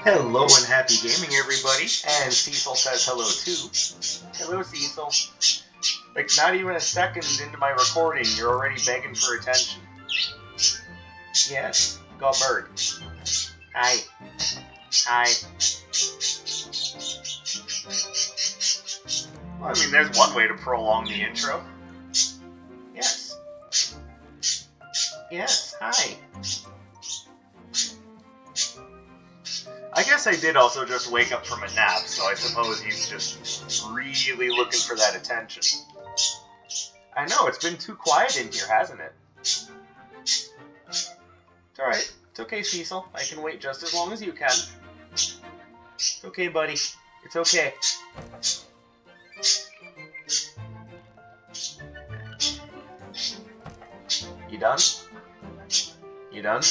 Hello and happy gaming, everybody. And Cecil says hello too. Hello, Cecil. Like, not even a second into my recording, you're already begging for attention. Yes, go bird. Hi. Hi. Well, I mean, there's one way to prolong the intro. Yes. Yes, hi. I guess I did also just wake up from a nap, so I suppose he's just really looking for that attention. I know, it's been too quiet in here, hasn't it? It's alright. It's okay, Cecil. I can wait just as long as you can. It's okay, buddy. It's okay. You done? You done?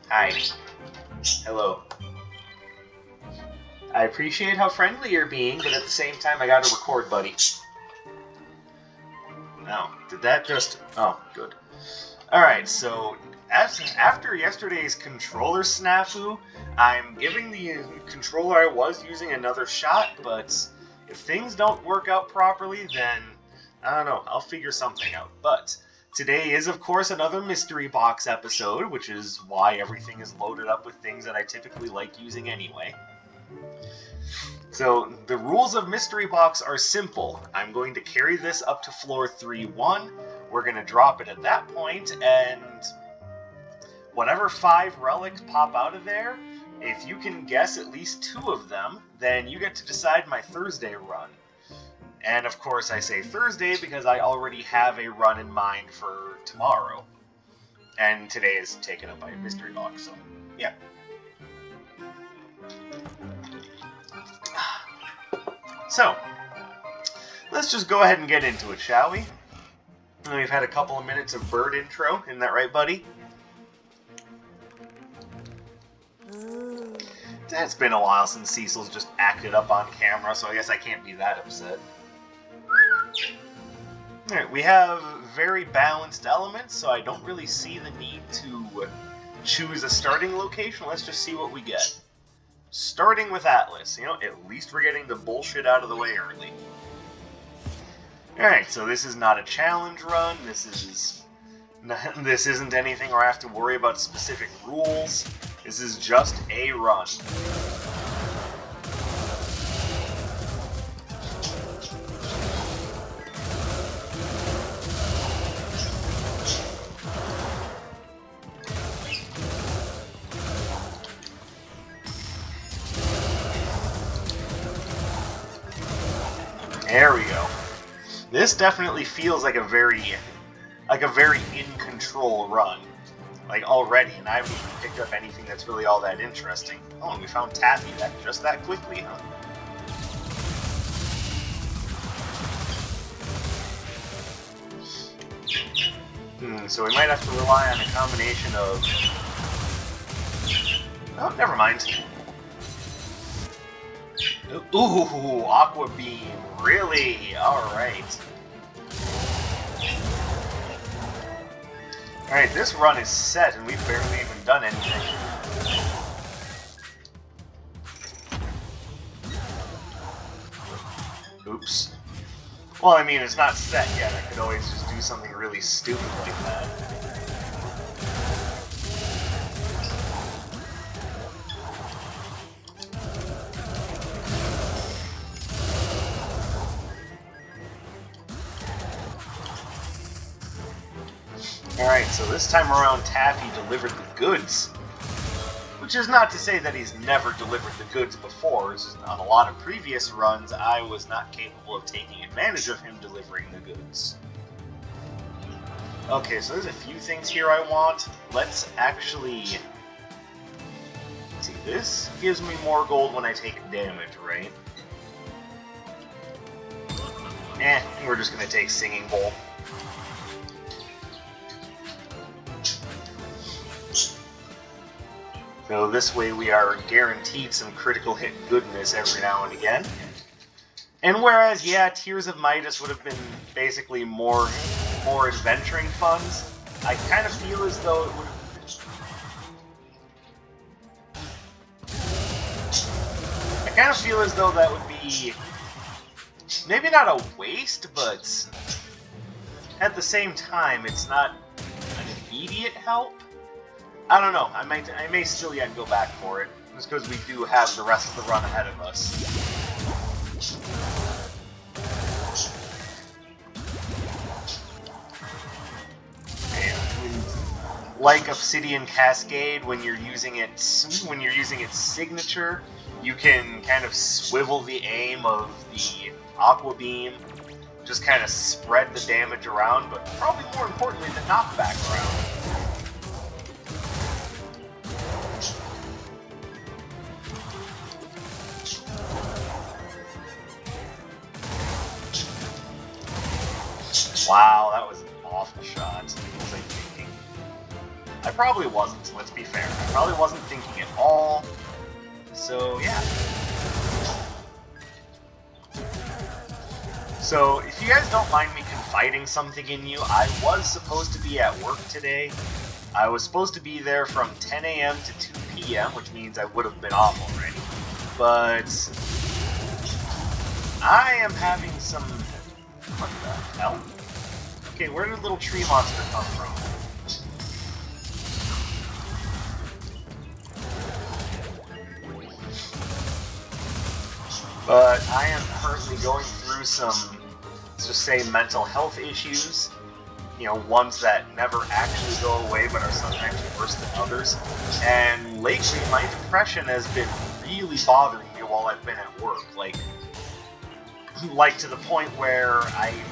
Hi. Hello. I appreciate how friendly you're being, but at the same time I gotta record, buddy. Now, did that just... Oh, good. Alright, so after yesterday's controller snafu, I'm giving the controller I was using another shot, but if things don't work out properly, then, I don't know, I'll figure something out. But today is, of course, another Mystery Box episode, which is why everything is loaded up with things that I typically like using anyway. So, the rules of Mystery Box are simple. I'm going to carry this up to floor 3-1, we're going to drop it at that point, and whatever 5 relics pop out of there, if you can guess at least 2 of them, then you get to decide my Thursday run. And of course I say Thursday because I already have a run in mind for tomorrow. And today is taken up by a Mystery Box, so yeah. So, let's just go ahead and get into it, shall we? We've had a couple of minutes of bird intro, isn't that right, buddy? It's been a while since Cecil's just acted up on camera, so I guess I can't be that upset. Alright, we have very balanced elements, so I don't really see the need to choose a starting location. Let's just see what we get. Starting with Atlas. You know, at least we're getting the bullshit out of the way early. Alright, so this is not a challenge run. This isn't anything where I have to worry about specific rules. This is just a run. There we go. This definitely feels like a very in-control run. Like, already, and I haven't even picked up anything that's really all that interesting. Oh, and we found Taffy just that quickly, huh? So we might have to rely on a combination of... Oh, never mind. Ooh, Aqua Beam, really? Alright. Alright, this run is set, and we've barely even done anything. Oops. Well, I mean, it's not set yet. I could always just do something really stupid like that. Alright, so this time around Taffy delivered the goods. Which is not to say that he's never delivered the goods before. It's just on a lot of previous runs, I was not capable of taking advantage of him delivering the goods. Okay, so there's a few things here I want. Let's actually... see, this gives me more gold when I take damage, right? We're just gonna take Singing Bowl. So this way we are guaranteed some critical hit goodness every now and again. And whereas, yeah, Tears of Midas would have been basically more adventuring funds, I kind of feel as though it would have... kind of feel as though that would be maybe not a waste, but at the same time, it's not an immediate help. I don't know. I may still yet go back for it, just because we do have the rest of the run ahead of us. Like Obsidian Cascade, when you're using its signature, you can kind of swivel the aim of the Aqua Beam, just kind of spread the damage around, but probably more importantly, the knockback around. Wow, that was an awful shot. What was I thinking? I probably wasn't, let's be fair. I probably wasn't thinking at all. So, yeah. So, if you guys don't mind me confiding something in you, I was supposed to be at work today. I was supposed to be there from 10 a.m. to 2 p.m., which means I would have been off already. But I am having some... What the hell? Okay, where did little tree monster come from? But I am currently going through some, let's just say, mental health issues. You know, ones that never actually go away but are sometimes worse than others. And lately, my depression has been really bothering me while I've been at work. Like to the point where I'm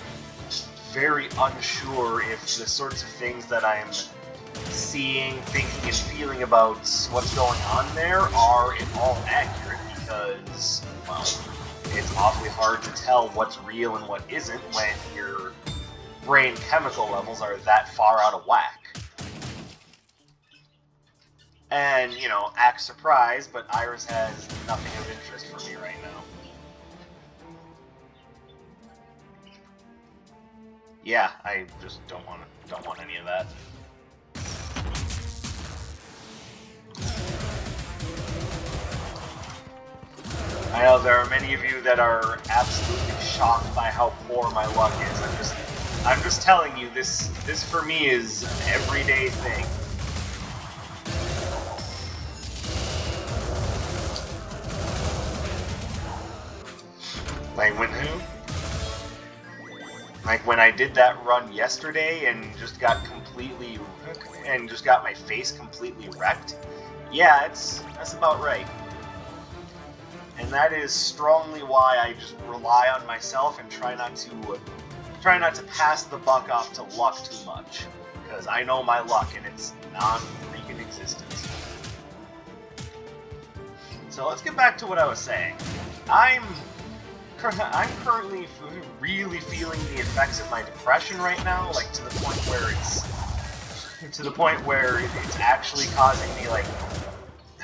very unsure if the sorts of things that I'm seeing, thinking, and feeling about what's going on there are at all accurate, because, well, it's awfully hard to tell what's real and what isn't when your brain chemical levels are that far out of whack. And, you know, act surprised, but Iris has nothing of interest for me right now. Yeah, I just don't want any of that. I know there are many of you that are absolutely shocked by how poor my luck is. I'm just telling you, this for me is an everyday thing. Like when I did that run yesterday and just got my face completely wrecked. Yeah, that's about right. And that is strongly why I just rely on myself and try not to pass the buck off to luck too much, because I know my luck and it's non-freaking existent. So let's get back to what I was saying. I'm currently really feeling the effects of my depression right now, like to the point where it's actually causing me like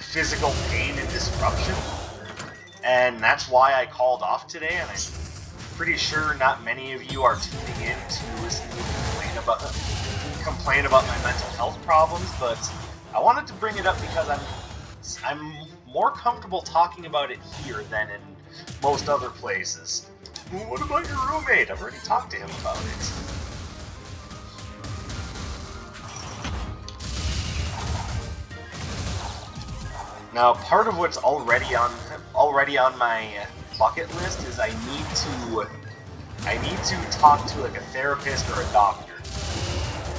physical pain and disruption. And that's why I called off today, and I'm pretty sure not many of you are tuning in to listen to me complain about my mental health problems, but I wanted to bring it up because I'm more comfortable talking about it here than in most other places. Well, what about your roommate? I've already talked to him about it. Now, part of what's already on my bucket list is I need to talk to like a therapist or a doctor.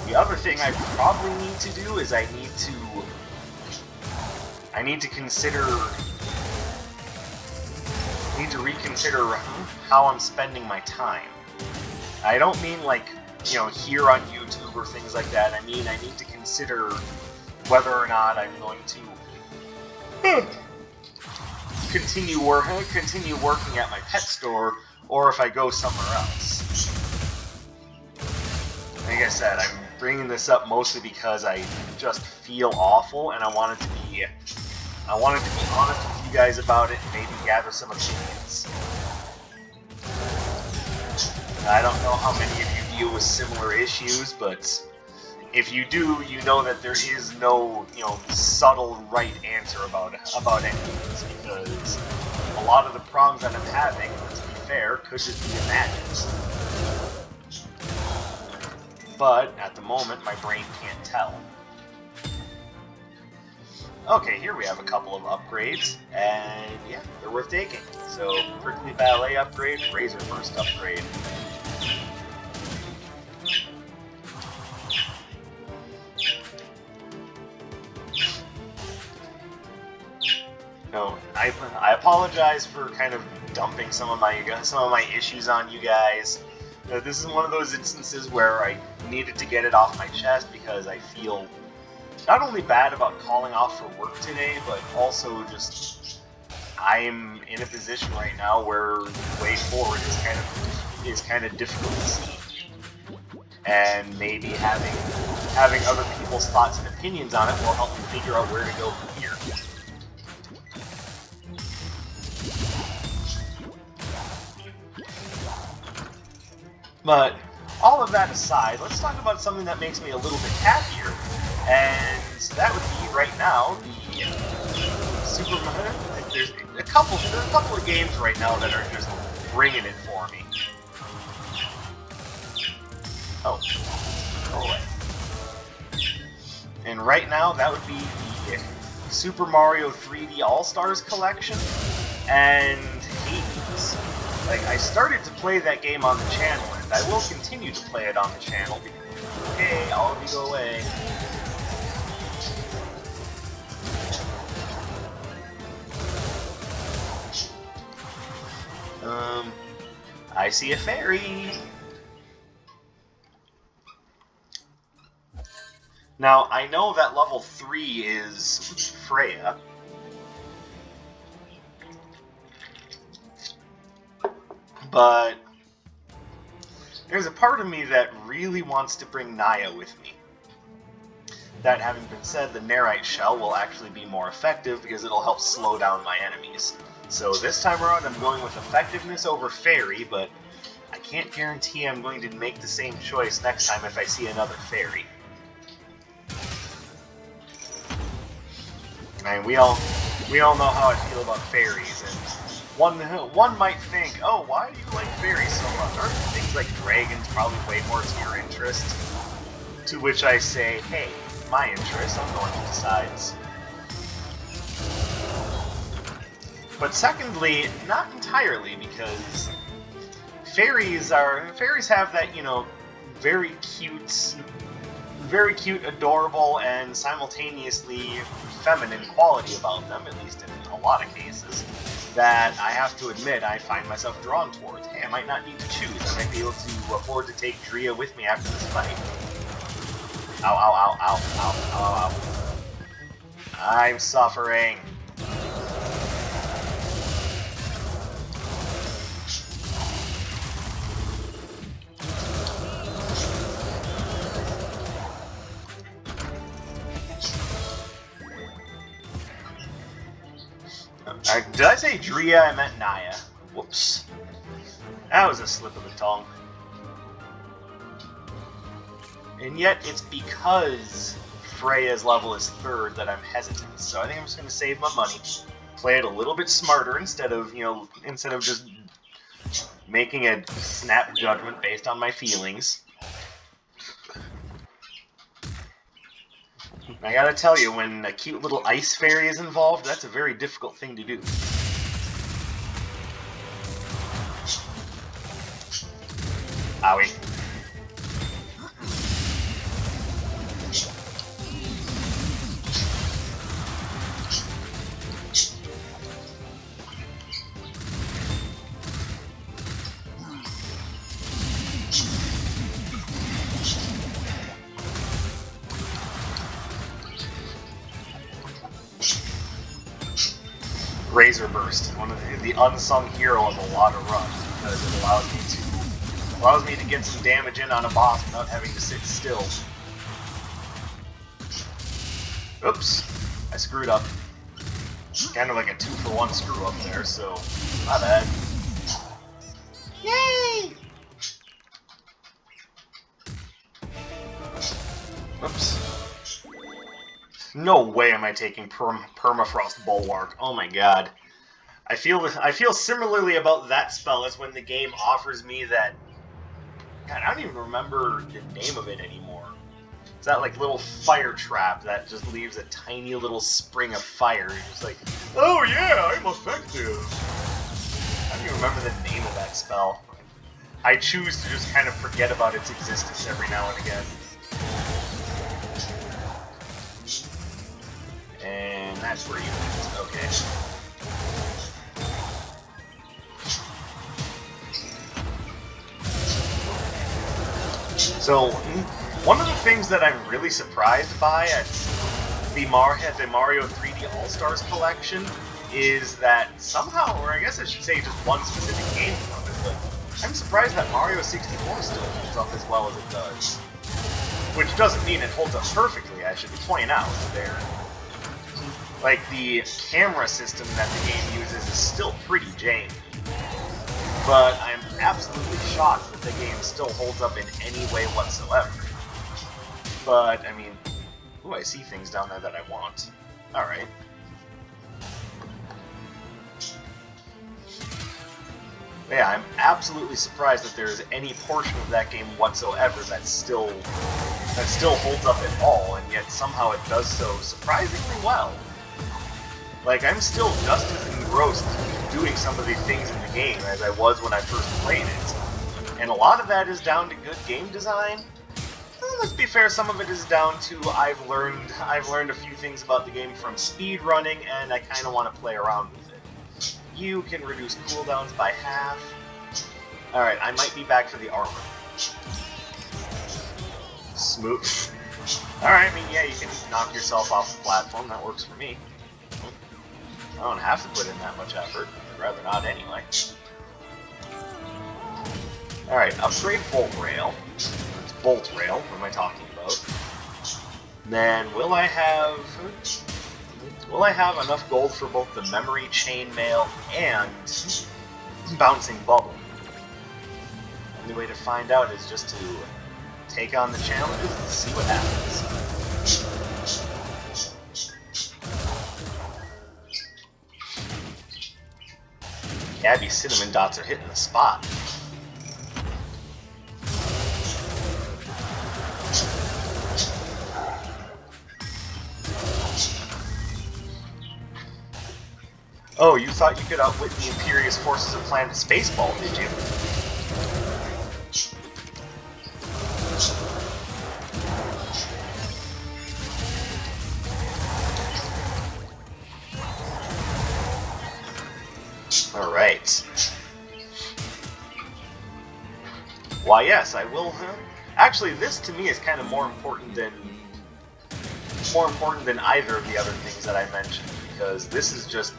The other thing I probably need to do is I need to reconsider how I'm spending my time. I don't mean like, you know, here on YouTube or things like that. I mean I need to consider whether or not I'm going to continue working at my pet store, or if I go somewhere else. Like I said, I'm bringing this up mostly because I just feel awful, and I wanted to be honest with you guys about it and maybe gather some opinions. I don't know how many of you deal with similar issues, but if you do, you know that there is no, you know, subtle right answer about any of this, because a lot of the problems that I'm having, let's be fair, could just be imagined. But, at the moment, my brain can't tell. Okay, here we have a couple of upgrades, and yeah, they're worth taking. So, Prickly Ballet upgrade, Razor Burst upgrade. No, I apologize for kind of dumping some of my issues on you guys. This is one of those instances where I needed to get it off my chest because I feel not only bad about calling off for work today, but also just I'm in a position right now where the way forward is kind of difficult to see, and maybe having other people's thoughts and opinions on it will help me figure out where to go from here. But all of that aside, let's talk about something that makes me a little bit happier, and that would be right now the Super Mario. There's a couple of games right now that are just bringing it for me. Oh, go away. And right now, that would be the Super Mario 3D All-Stars Collection and Hades. Like, I started to play that game on the channel, and I will continue to play it on the channel. Okay, all of you go away. I see a fairy. Now, I know that level 3 is Freya. But there's a part of me that really wants to bring Naya with me. That having been said, the Nerite Shell will actually be more effective because it'll help slow down my enemies. So this time around I'm going with effectiveness over fairy, but I can't guarantee I'm going to make the same choice next time if I see another fairy. I mean, we all know how I feel about fairies, and one might think, oh, why do you like fairies so much? Aren't things like dragons probably way more to your interest? To which I say, hey, my interest, I'm going to decide. But secondly, not entirely, because fairies have that, you know, very cute, adorable, and simultaneously feminine quality about them, at least in a lot of cases, that I have to admit I find myself drawn towards. Hey, I might not need to choose. I might be able to afford to take Drea with me after this fight. Ow, ow, ow, ow, ow, ow, ow. I'm suffering. Did I say Drea? I meant Naya. Whoops. That was a slip of the tongue. And yet, it's because Freya's level is 3rd that I'm hesitant. So I think I'm just going to save my money, play it a little bit smarter instead of just making a snap judgment based on my feelings. I gotta tell you, when a cute little ice fairy is involved, that's a very difficult thing to do. Owie. Razor Burst, one of the unsung hero of a lot of runs, because it allows me to get some damage in on a boss without having to sit still. Oops, I screwed up. Kind of like a 2-for-1 screw up there, so my bad. Yay! Oops. No way am I taking Permafrost Bulwark. Oh my god. I feel similarly about that spell as when the game offers me that. God, I don't even remember the name of it anymore. It's that like little fire trap that just leaves a tiny little spring of fire. You're just like, oh yeah, I'm effective. I don't even remember the name of that spell. I choose to just kind of forget about its existence every now and again. And that's where you went. Okay. So, one of the things that I'm really surprised by at the Mario 3D All-Stars collection is that somehow, or I guess I should say just one specific game from it, but I'm surprised that Mario 64 still holds up as well as it does. Which doesn't mean it holds up perfectly, I should point out. Like, the camera system that the game uses is still pretty janky. But I'm absolutely shocked that the game still holds up in any way whatsoever. But, I mean, ooh, I see things down there that I want. Alright. Yeah, I'm absolutely surprised that there's any portion of that game whatsoever that still holds up at all, and yet somehow it does so surprisingly well. Like, I'm still just as engrossed doing some of the things in the game as I was when I first played it. And a lot of that is down to good game design. Let's be fair, some of it is down to I've learned a few things about the game from speedrunning, and I kind of want to play around with it. You can reduce cooldowns by half. Alright, I might be back for the armor. Smooth. Alright, I mean, yeah, you can knock yourself off the platform, that works for me. I don't have to put in that much effort. I'd rather not anyway. Alright, upgrade Bolt Rail. It's Bolt Rail, what am I talking about? Then, will I have enough gold for both the Memory Chainmail and Bouncing Bubble? The only way to find out is just to take on the challenges and see what happens. Gabby Cinnamon Dots are hitting the spot. Oh, you thought you could outwit the imperious forces of Planet Spaceball, did you? Alright. Why, yes, I will. Actually, this to me is kind of more important than either of the other things that I mentioned, because this is just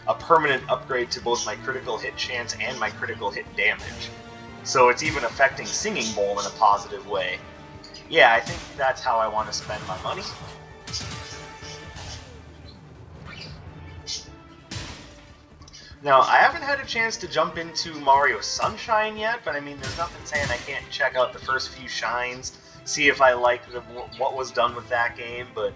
a permanent upgrade to both my critical hit chance and my critical hit damage. So it's even affecting Singing Bowl in a positive way. Yeah, I think that's how I want to spend my money. Now, I haven't had a chance to jump into Mario Sunshine yet, but I mean, there's nothing saying I can't check out the first few shines, see if I like what was done with that game, but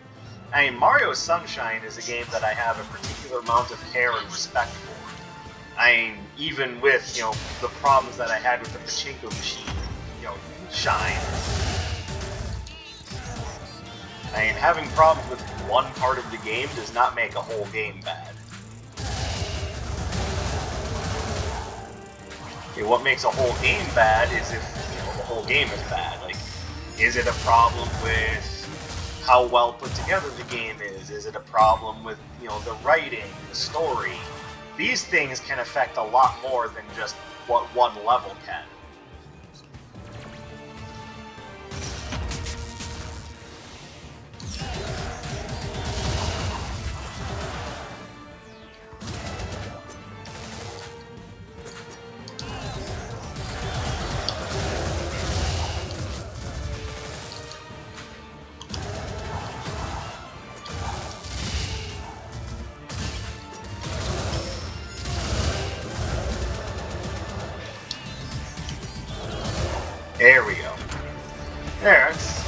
I mean, Mario Sunshine is a game that I have a particular amount of care and respect for. I mean, even with, you know, the problems that I had with the Pachinko machine, you know, shine. I mean, having problems with one part of the game does not make a whole game bad. Okay, what makes a whole game bad is if, you know, the whole game is bad. Like, is it a problem with how well put together the game is? Is it a problem with, you know, the writing, the story? These things can affect a lot more than just what one level can. There we go. There, it's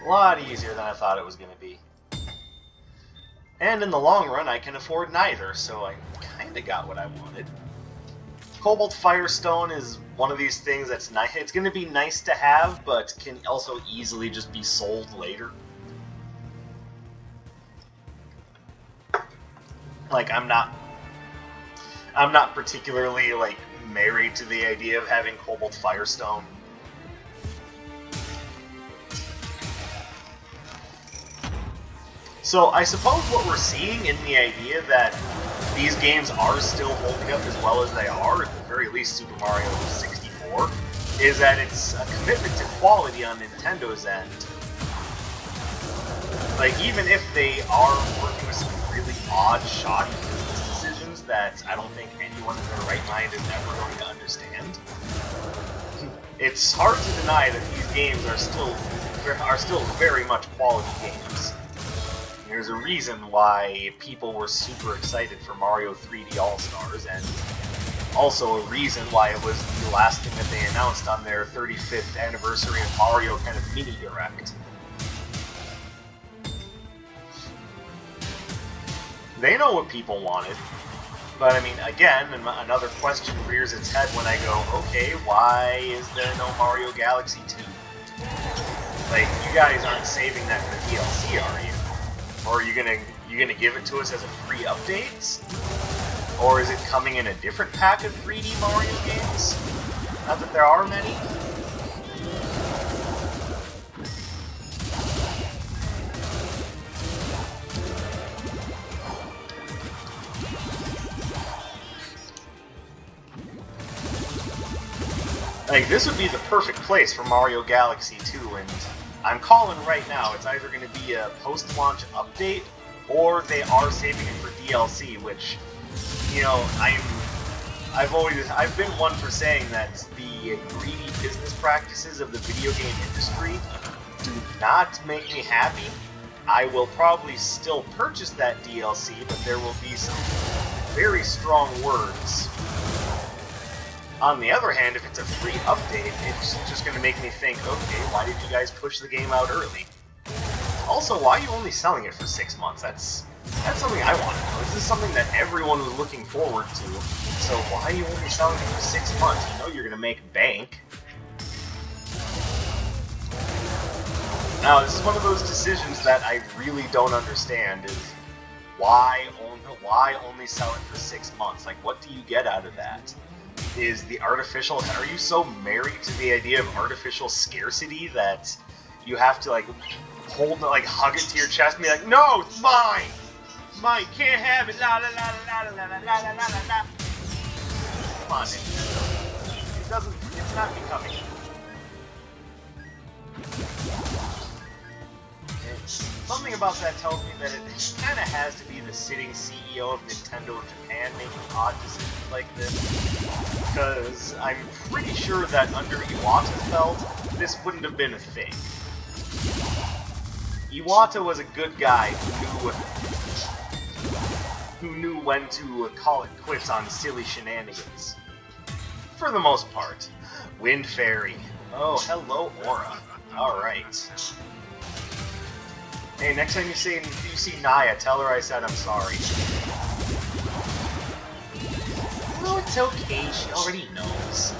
a lot easier than I thought it was going to be. And in the long run, I can afford neither, so I kinda got what I wanted. Cobalt Firestone is one of these things that's nice. It's gonna be nice to have, but can also easily just be sold later. Like, I'm not particularly, like, married to the idea of having Cobalt Firestone. So I suppose what we're seeing in the idea that these games are still holding up as well as they are, at the very least Super Mario 64, is that it's a commitment to quality on Nintendo's end. Like, even if they are working with some really odd, shoddy business decisions that I don't think anyone in their right mind is ever going to understand, it's hard to deny that these games are still very much quality games. There's a reason why people were super excited for Mario 3D All-Stars, and also a reason why it was the last thing that they announced on their 35th anniversary of Mario kind of mini-direct. They know what people wanted, but I mean, again, another question rears its head when I go, okay, why is there no Mario Galaxy 2? Like, you guys aren't saving that for DLC, are you? Or are you gonna give it to us as a free update? Or is it coming in a different pack of 3D Mario games? Not that there are many. Like, this would be the perfect place for Mario Galaxy 2, and I'm calling right now, it's either going to be a post-launch update, or they are saving it for DLC, which, you know, I've been one for saying that the greedy business practices of the video game industry do not make me happy. I will probably still purchase that DLC, but there will be some very strong words. On the other hand, if it's a free update, it's just going to make me think, okay, why did you guys push the game out early? Also, why are you only selling it for 6 months? That's something I want to know. This is something that everyone was looking forward to, so why are you only selling it for 6 months? You know you're going to make bank. Now, this is one of those decisions that I really don't understand, is why only sell it for 6 months? Like, what do you get out of that? Is the artificial... Are you so married to the idea of artificial scarcity that you have to, like, hug it to your chest and be like, no, it's mine! Mine, can't have it, la la la la la la la la la la. Come on, it's not becoming. Something about that tells me that it kind of has to be the sitting CEO of Nintendo Japan making odd decisions like this. Because I'm pretty sure that under Iwata's belt, this wouldn't have been a thing. Iwata was a good guy who knew when to call it quits on silly shenanigans. For the most part. Wind Fairy. Oh, hello, Aura. Alright. Hey, next time you see Naya, tell her I said I'm sorry. No, it's okay, she already knows.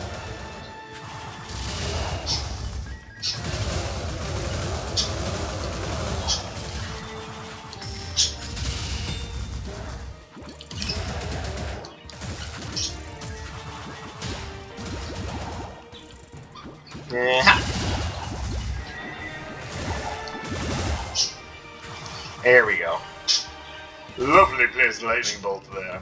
There we go. Lovely placed lightning bolt there.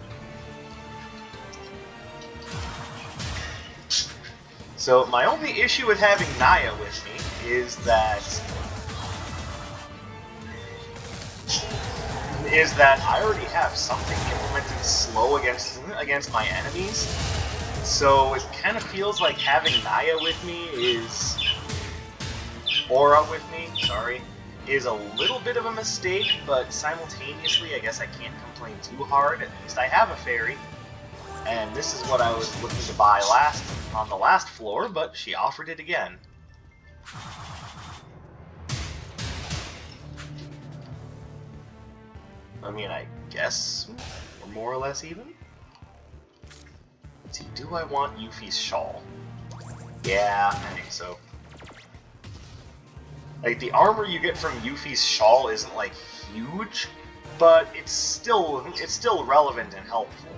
So my only issue with having Naya with me is that I already have something implemented slow against my enemies. So it kind of feels like having Naya with me is... Aura with me, sorry, is a little bit of a mistake, but simultaneously I guess I can't complain too hard. At least I have a fairy. And this is what I was looking to buy on the last floor, but she offered it again. I mean, I guess we're more or less even? Let's see, do I want Yuffie's shawl? Yeah, I think so. Like, the armor you get from Yuffie's shawl isn't, like, huge, but it's still relevant and helpful.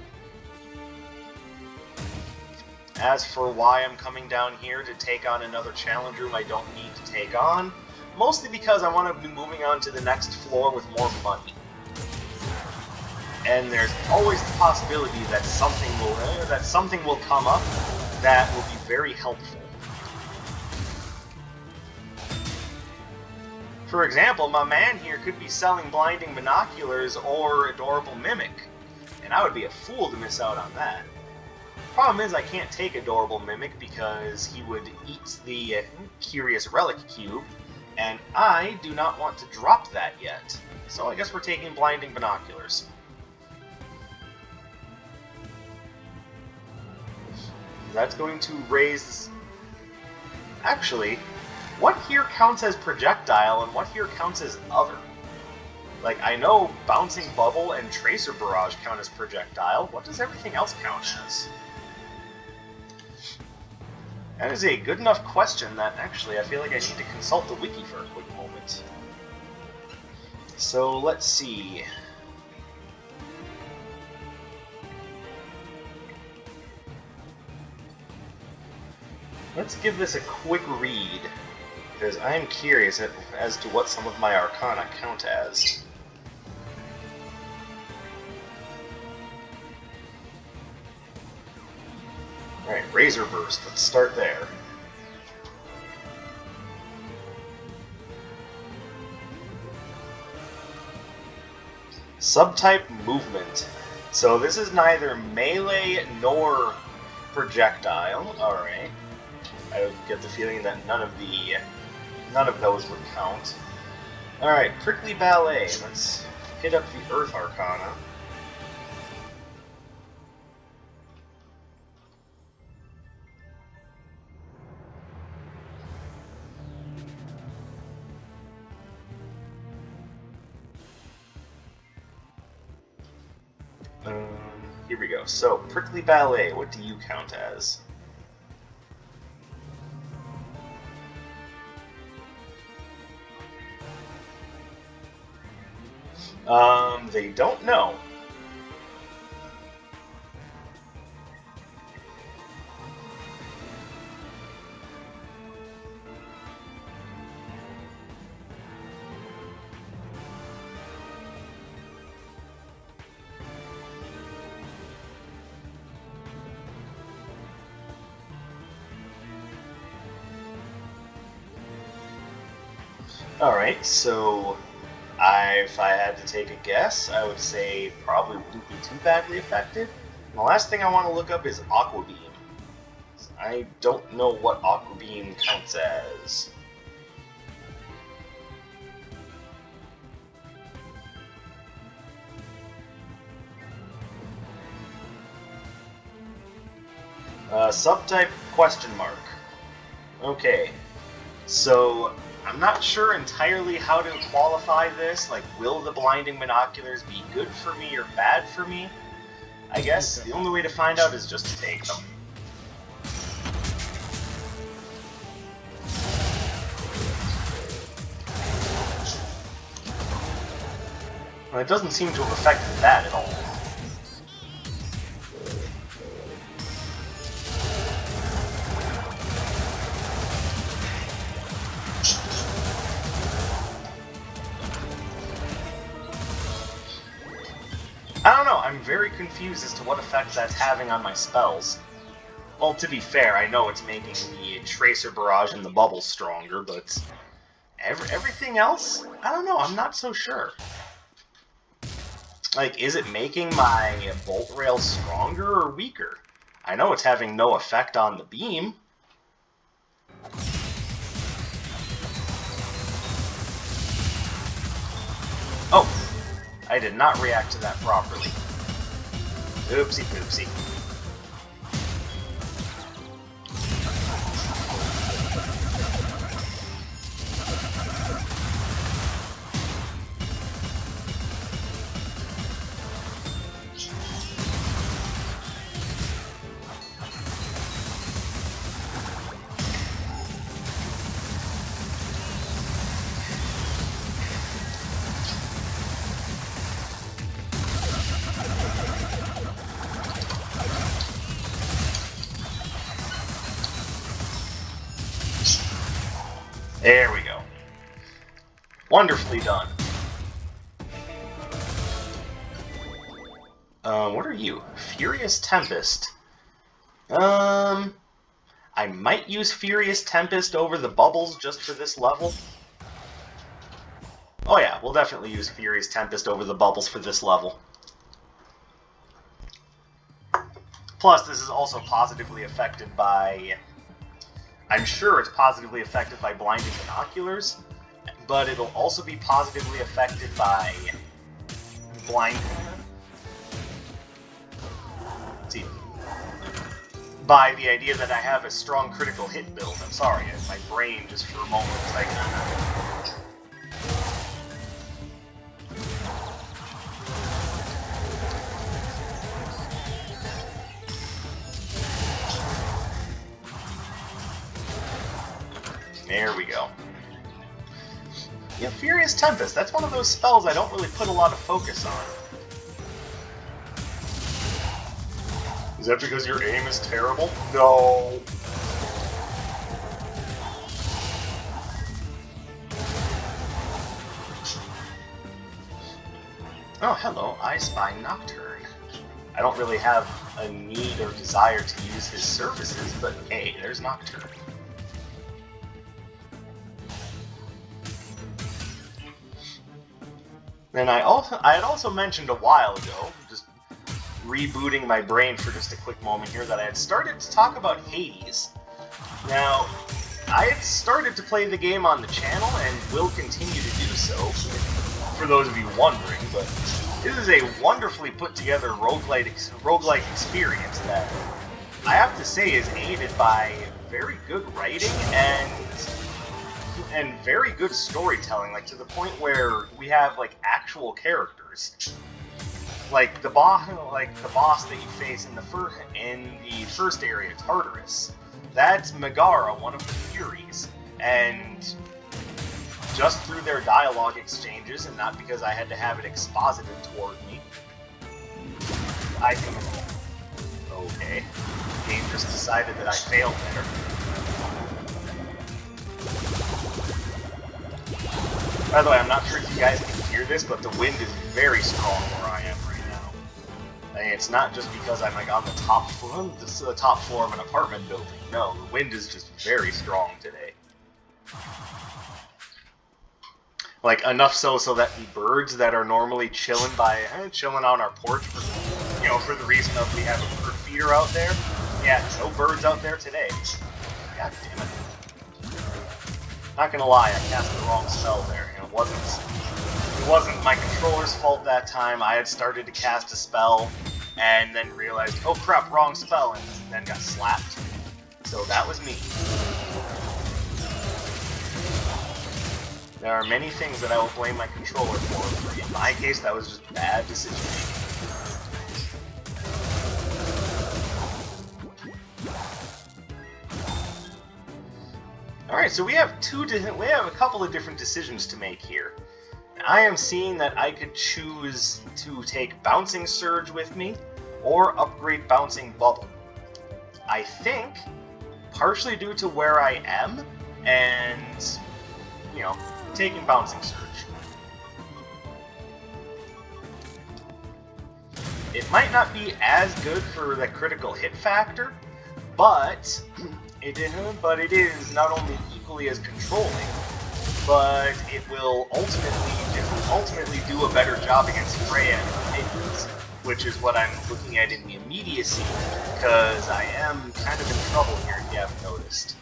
As for why I'm coming down here to take on another challenge room I don't need to take on, mostly because I want to be moving on to the next floor with more money. And there's always the possibility that something will come up that will be very helpful. For example, my man here could be selling blinding binoculars or adorable mimic, and I would be a fool to miss out on that. Problem is I can't take adorable mimic because he would eat the curious relic cube, and I do not want to drop that yet. So I guess we're taking blinding binoculars. That's going to raise... Actually, what here counts as projectile and what here counts as other? Like, I know bouncing bubble and tracer barrage count as projectile. What does everything else count as? That is a good enough question that actually I feel like I need to consult the wiki for a quick moment. So let's see. Let's give this a quick read, because I am curious as to what some of my arcana count as. Alright, Razor Burst, let's start there. Subtype Movement. So this is neither melee nor projectile. Alright. I get the feeling that none of those would count. Alright, Prickly Ballet. Let's hit up the Earth Arcana. Here we go. So, Prickly Ballet, what do you count as? They don't know. Alright, so if I had to take a guess, I would say probably wouldn't be too badly affected. And the last thing I want to look up is Aqua Beam. I don't know what Aqua Beam counts as. Subtype question mark. Okay, so I'm not sure entirely how to qualify this. Like, will the blinding binoculars be good for me or bad for me? I guess the only way to find out is just to take them. Well, it doesn't seem to have affected that at all. I don't know, I'm very confused as to what effect that's having on my spells. Well, to be fair, I know it's making the Tracer Barrage and the Bubble stronger, but everything else? I don't know, I'm not so sure. Like, is it making my Bolt Rail stronger or weaker? I know it's having no effect on the beam. Oh! I did not react to that properly. Oopsie poopsie. There we go. Wonderfully done. What are you? Furious Tempest. I might use Furious Tempest over the bubbles just for this level. Oh yeah, we'll definitely use Furious Tempest over the bubbles for this level. Plus, this is also positively affected by... I'm sure it's positively affected by blinded binoculars, but it'll also be positively affected by blind... Let's see. By the idea that I have a strong critical hit build. I'm sorry, my brain just for a moment was like... There we go. Yeah, Furious Tempest, that's one of those spells I don't really put a lot of focus on. Is that because your aim is terrible? No. Oh, hello, I spy Nocturne. I don't really have a need or desire to use his services, but hey, there's Nocturne. And I had also mentioned a while ago, just rebooting my brain for just a quick moment here, that I had started to talk about Hades. Now, I had started to play the game on the channel, and will continue to do so, for those of you wondering, but this is a wonderfully put together roguelike experience that I have to say is aided by very good writing and very good storytelling, like to the point where we have like actual characters. Like the boss that you face in the first area, Tartarus. That's Megara, one of the Furies, and just through their dialogue exchanges, and not because I had to have it exposited toward me, I think, okay, the game just decided that I failed there. By the way, I'm not sure if you guys can hear this, but the wind is very strong where I am right now. And it's not just because I'm like on the top floor, this is the top floor of an apartment building. No, the wind is just very strong today. Like enough so that the birds that are normally chilling on our porch for, for the reason of we have a bird feeder out there. Yeah, no birds out there today. God damn it. Not gonna lie, I cast the wrong spell there. It wasn't my controller's fault that time. I had started to cast a spell and then realized, oh crap, wrong spell, and then got slapped. So that was me. There are many things that I will blame my controller for. In my case, that was just bad decision making. Alright, so we have a couple of different decisions to make here. I am seeing that I could choose to take Bouncing Surge with me, or upgrade Bouncing Bubble. I think, partially due to where I am, and, taking Bouncing Surge. It might not be as good for the critical hit factor, but it is not only equally as controlling, but it will ultimately do a better job against Freya and minions, which is what I'm looking at in the immediacy, because I am kind of in trouble here if you haven't noticed.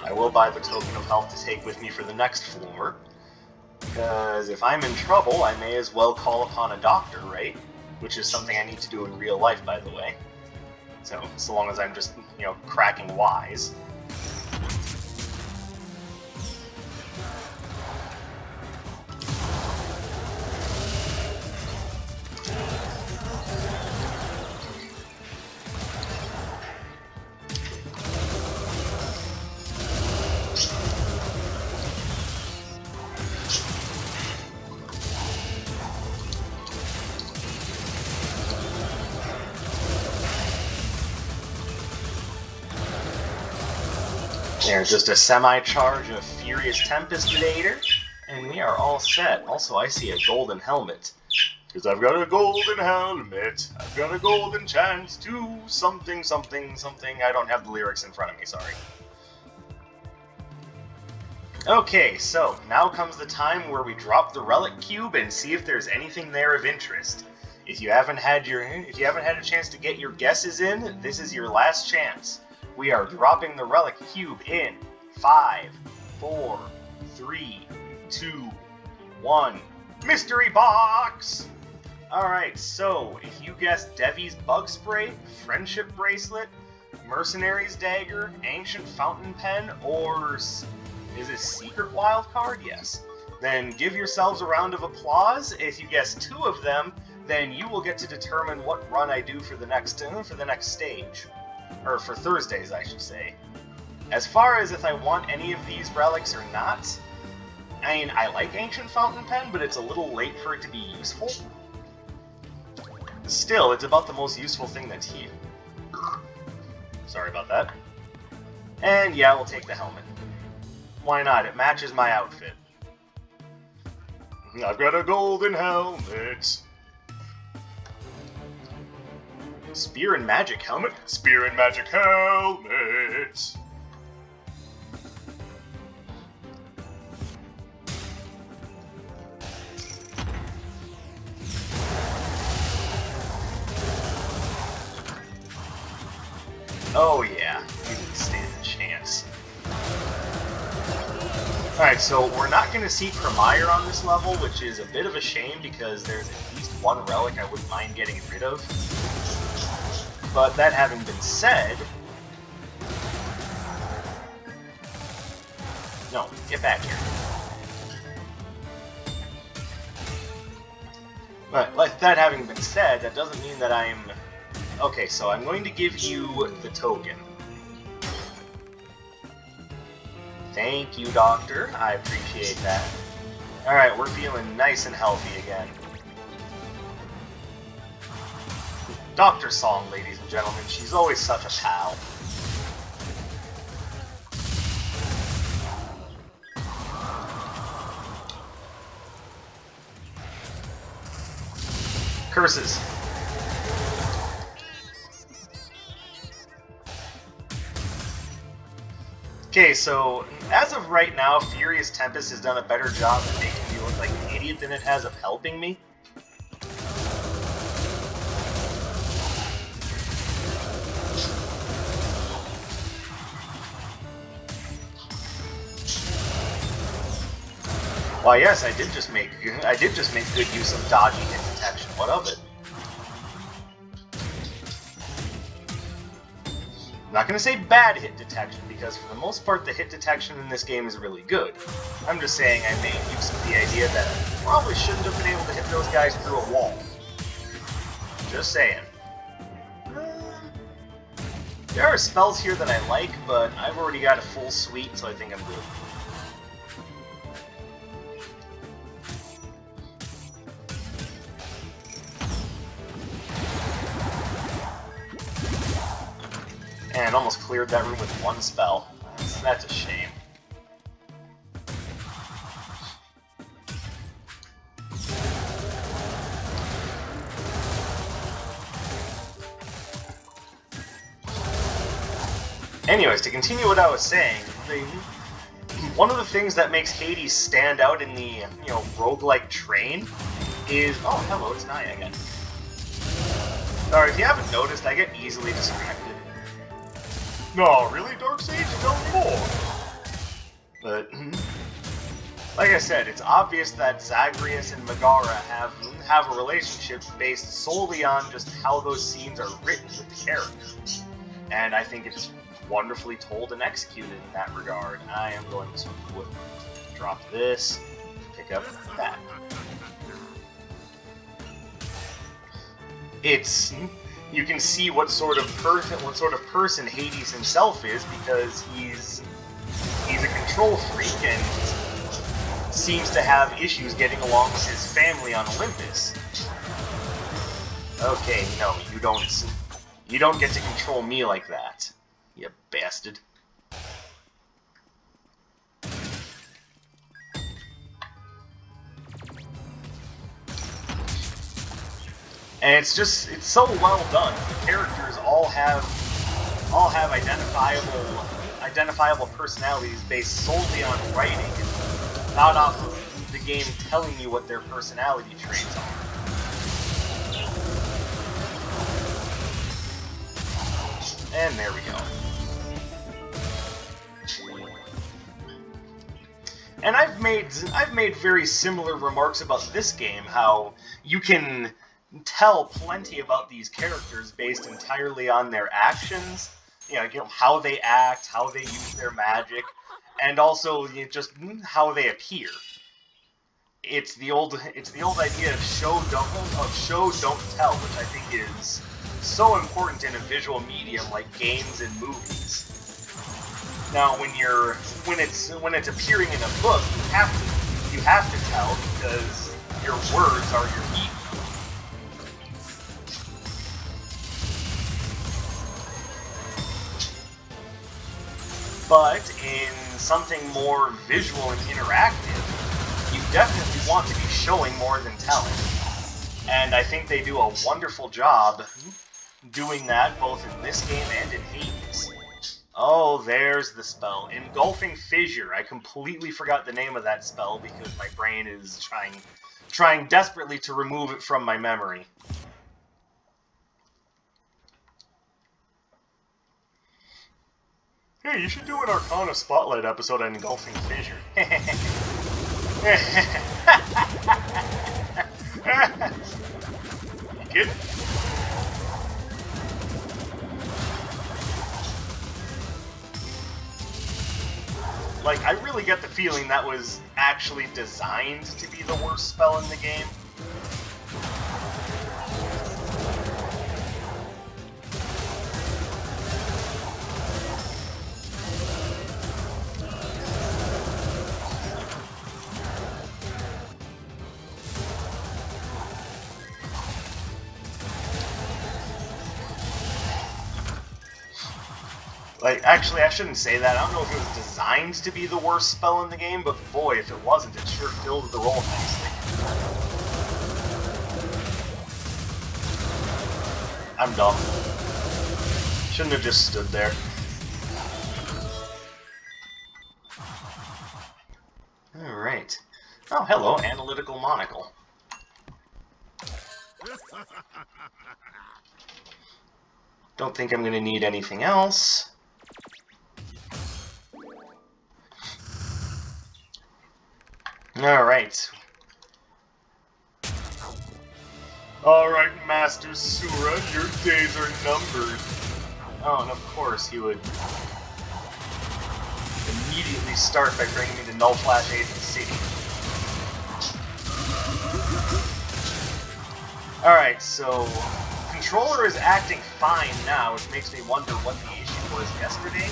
I will buy the token of health to take with me for the next floor, because if I'm in trouble, I may as well call upon a doctor, right? Which is something I need to do in real life, by the way. So long as I'm just, cracking wise. There's just a semi-charge of Furious Tempest Invader, and we are all set. Also, I see a golden helmet. Because I've got a golden helmet, I've got a golden chance to something, something, something. I don't have the lyrics in front of me, sorry. Okay, so now comes the time where we drop the relic cube and see if there's anything there of interest. If you haven't had a chance to get your guesses in, this is your last chance. We are dropping the relic cube in 5, 4, 3, 2, 1. Mystery box! Alright, so if you guessed Devi's Bug Spray, Friendship Bracelet, Mercenary's Dagger, Ancient Fountain Pen, or is it Secret Wild Card? Yes. Then give yourselves a round of applause. If you guess 2 of them, then you will get to determine what run I do for the next stage. Or for Thursdays, I should say. As far as if I want any of these relics or not, I mean, I like Ancient Fountain Pen, but it's a little late for it to be useful. Still, it's about the most useful thing that's here. Sorry about that. And yeah, we'll take the helmet. Why not? It matches my outfit. I've got a golden helmet. Spear and Magic helmet? Spear and Magic helmet! Oh yeah, you didn't stand a chance. Alright, so we're not going to see Premier on this level, which is a bit of a shame because there's at least one relic I wouldn't mind getting rid of. But that having been said... No, get back here. But like that having been said, that doesn't mean that I'm... Okay, so I'm going to give you the token. Thank you, Doctor. I appreciate that. Alright, we're feeling nice and healthy again. Dr. Song, ladies and gentlemen. She's always such a pal. Curses. Okay, so as of right now, Furious Tempest has done a better job of making me look like an idiot than it has of helping me. Why, yes, I did just make good use of dodgy hit detection. What of it? I'm not going to say bad hit detection, because for the most part the hit detection in this game is really good. I'm just saying I made use of the idea that I probably shouldn't have been able to hit those guys through a wall. Just saying. There are spells here that I like, but I've already got a full suite, so I think I'm good. And almost cleared that room with one spell. That's a shame. Anyways, to continue what I was saying, one of the things that makes Hades stand out in the, roguelike train is... Oh, hello, it's Naya again. Sorry, if you haven't noticed, I get easily distracted. No, really, Darksage? Tell me more! But, like I said, it's obvious that Zagreus and Megara have a relationship based solely on just how those scenes are written with the characters. And I think it's wonderfully told and executed in that regard. I am going to drop this, pick up that. You can see what sort of person Hades himself is, because he's a control freak and seems to have issues getting along with his family on Olympus. Okay, no, you don't get to control me like that, you bastard. And it's so well done. The characters all have identifiable personalities based solely on writing, not off of the game telling you what their personality traits are. And there we go. And I've made very similar remarks about this game, how you can tell plenty about these characters based entirely on their actions, you know, how they act, how they use their magic, and also just how they appear. It's the old idea of show don't tell, which I think is so important in a visual medium like games and movies. Now, when it's appearing in a book, you have to tell because your words are your meaning. But in something more visual and interactive, you definitely want to be showing more than telling. And I think they do a wonderful job doing that both in this game and in Hades. Oh, there's the spell. Engulfing Fissure. I completely forgot the name of that spell because my brain is trying desperately to remove it from my memory. Hey, you should do an Arcana Spotlight episode on Engulfing Fissure. You kidding? Like, I really get the feeling that was actually designed to be the worst spell in the game. Like, actually, I shouldn't say that. I don't know if it was designed to be the worst spell in the game, but boy, if it wasn't, it sure filled the role nicely. I'm dumb. Shouldn't have just stood there. Alright. Oh, hello, Analytical Monocle. Don't think I'm going to need anything else. Alright. Alright, Master Sura, your days are numbered. Oh, and of course he would immediately start by bringing me to Null Flash Agent City. Alright, so Controller is acting fine now, which makes me wonder what the issue was yesterday.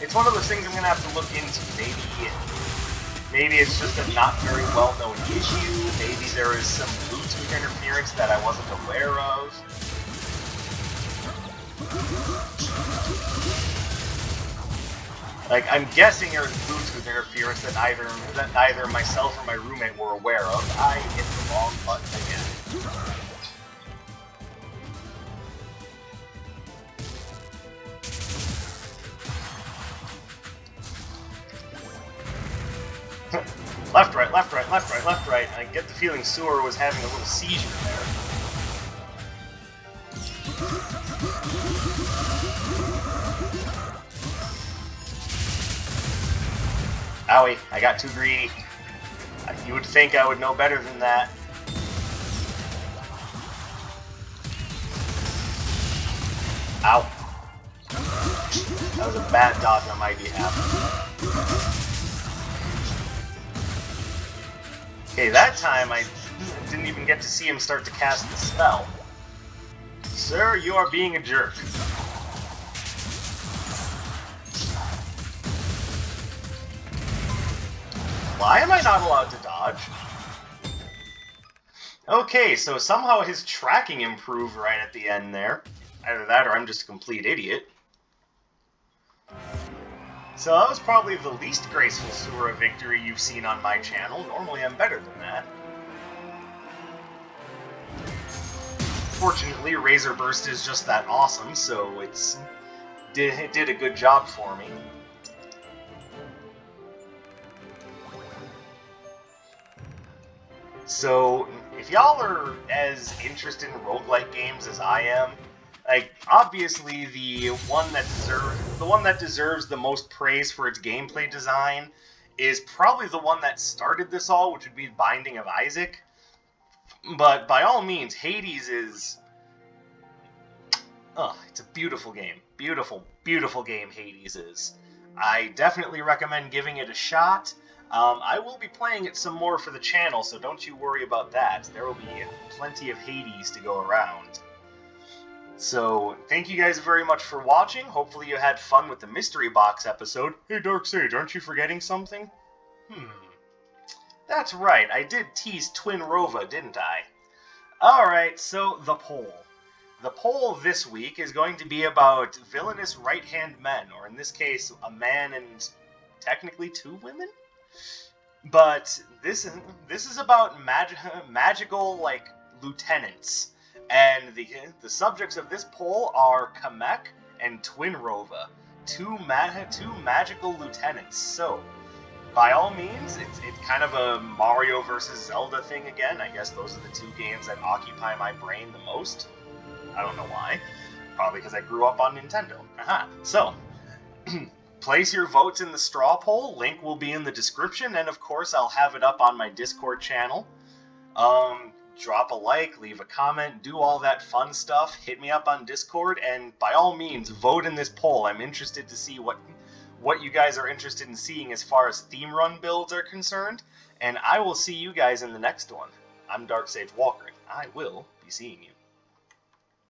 It's one of those things I'm going to have to look into. Maybe it's just a not very well-known issue. Maybe there is some Bluetooth interference that I wasn't aware of. Like, I'm guessing there was Bluetooth interference that neither myself or my roommate were aware of. I hit the wrong button again. Left, right, left, right, left, right, left, right. I get the feeling Sewer was having a little seizure there. Owie, I got too greedy. You would think I would know better than that. Ow. That was a bad dodge on my behalf. Okay, that time I didn't even get to see him start to cast the spell. Sir, you are being a jerk. Why am I not allowed to dodge? Okay, so somehow his tracking improved right at the end there. Either that or I'm just a complete idiot. So that was probably the least graceful Sura victory you've seen on my channel. Normally I'm better than that. unfortunately, Razor Burst is just that awesome, so it did a good job for me. So, if y'all are as interested in roguelike games as I am, like, obviously the one that deserves the most praise for its gameplay design is probably the one that started this all, which would be Binding of Isaac. But by all means, Hades is... oh, it's a beautiful game. Beautiful, beautiful game Hades is. I definitely recommend giving it a shot. I will be playing it some more for the channel, so don't you worry about that. There will be plenty of Hades to go around. So, thank you guys very much for watching. Hopefully you had fun with the Mystery Box episode. Hey, Dark Sage, aren't you forgetting something? That's right, I did tease Twinrova, didn't I? Alright, so the poll. The poll this week is going to be about villainous right-hand men, or in this case, a man and technically 2 women? But this is about magical, like, lieutenants. And the subjects of this poll are Kamek and Twinrova, two magical lieutenants. So, by all means, it's kind of a Mario versus Zelda thing again. I guess those are the 2 games that occupy my brain the most. I don't know why. Probably because I grew up on Nintendo. Aha. So, place your votes in the straw poll. Link will be in the description, and of course I'll have it up on my Discord channel. Drop a like, leave a comment, do all that fun stuff, hit me up on Discord, and by all means, vote in this poll. I'm interested to see what you guys are interested in seeing as far as theme run builds are concerned, and I will see you guys in the next one. I'm Dark Sage Walker, and I will be seeing you